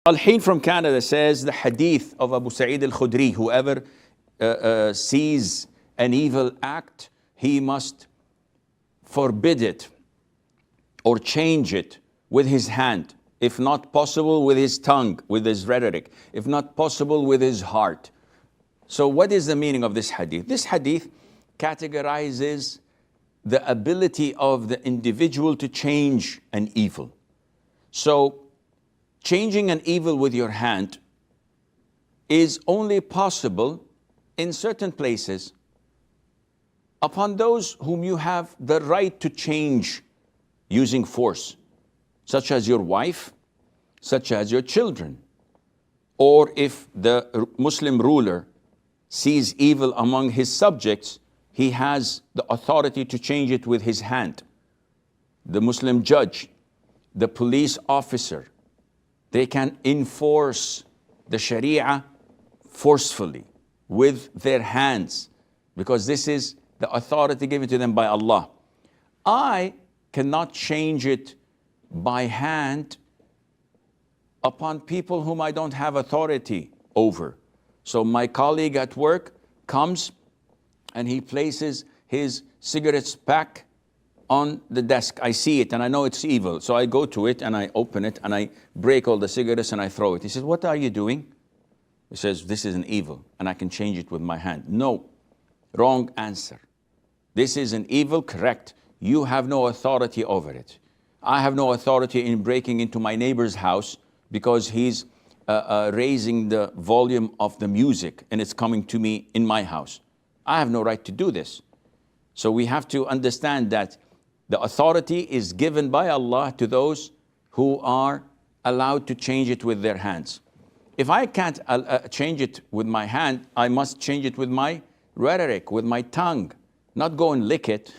Al-Heen from Canada says the hadith of Abu Sa'id al-Khudri, whoever sees an evil act, he must forbid it or change it with his hand. If not possible, with his tongue, with his rhetoric. If not possible, with his heart. So what is the meaning of this hadith? This hadith categorizes the ability of the individual to change an evil. So changing an evil with your hand is only possible in certain places upon those whom you have the right to change using force, such as your wife, such as your children. Or if the Muslim ruler sees evil among his subjects, he has the authority to change it with his hand. The Muslim judge, the police officer, they can enforce the Sharia forcefully with their hands, because this is the authority given to them by Allah. I cannot change it by hand upon people whom I don't have authority over. So my colleague at work comes and he places his cigarettes pack on the desk. I see it and I know it's evil. So I go to it and I open it and I break all the cigarettes and I throw it. He says, "What are you doing?" He says, "This is an evil and I can change it with my hand." No, wrong answer. This is an evil, correct. You have no authority over it. I have no authority in breaking into my neighbor's house because he's raising the volume of the music and it's coming to me in my house. I have no right to do this. So we have to understand that the authority is given by Allah to those who are allowed to change it with their hands. If I can't change it with my hand, I must change it with my rhetoric, with my tongue. Not go and lick it,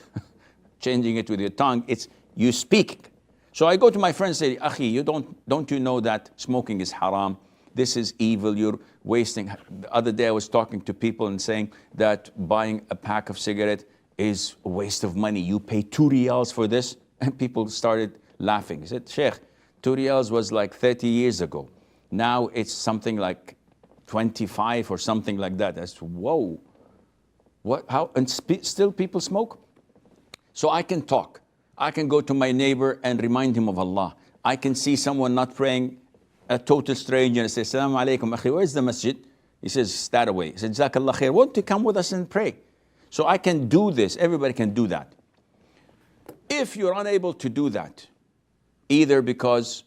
changing it with your tongue. It's you speak. So I go to my friend and say, "Akhi, don't you know that smoking is haram? This is evil, you're wasting." The other day I was talking to people and saying that buying a pack of cigarettes is a waste of money. You pay 2 riyals for this? And people started laughing. He said, "Sheikh, 2 riyals was like 30 years ago. Now it's something like 25 or something like that." That's whoa. What, how, and still people smoke? So I can talk. I can go to my neighbor and remind him of Allah. I can see someone not praying, a total stranger, and say, "Assalamu alaikum, akhi, where's the masjid?" He says, "That away." He said, "Jazakallah khair, won't you come with us and pray?" So I can do this. Everybody can do that. If you're unable to do that, either because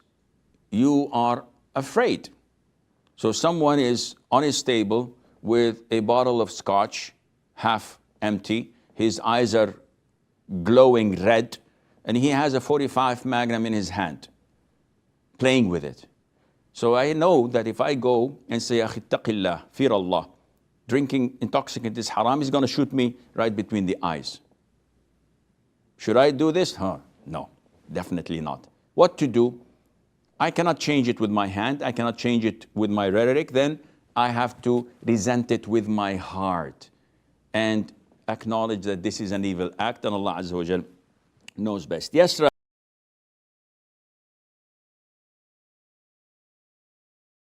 you are afraid. So someone is on his table with a bottle of scotch, half empty, his eyes are glowing red, and he has a 45 Magnum in his hand, playing with it. So I know that if I go and say, "Akhi, taqillah, fear Allah, drinking intoxicant is haram," he's going to shoot me right between the eyes. Should I do this? No, definitely not. What to do? I cannot change it with my hand. I cannot change it with my rhetoric. Then I have to resent it with my heart and acknowledge that this is an evil act, and Allah Azza wa Jal knows best. Yes,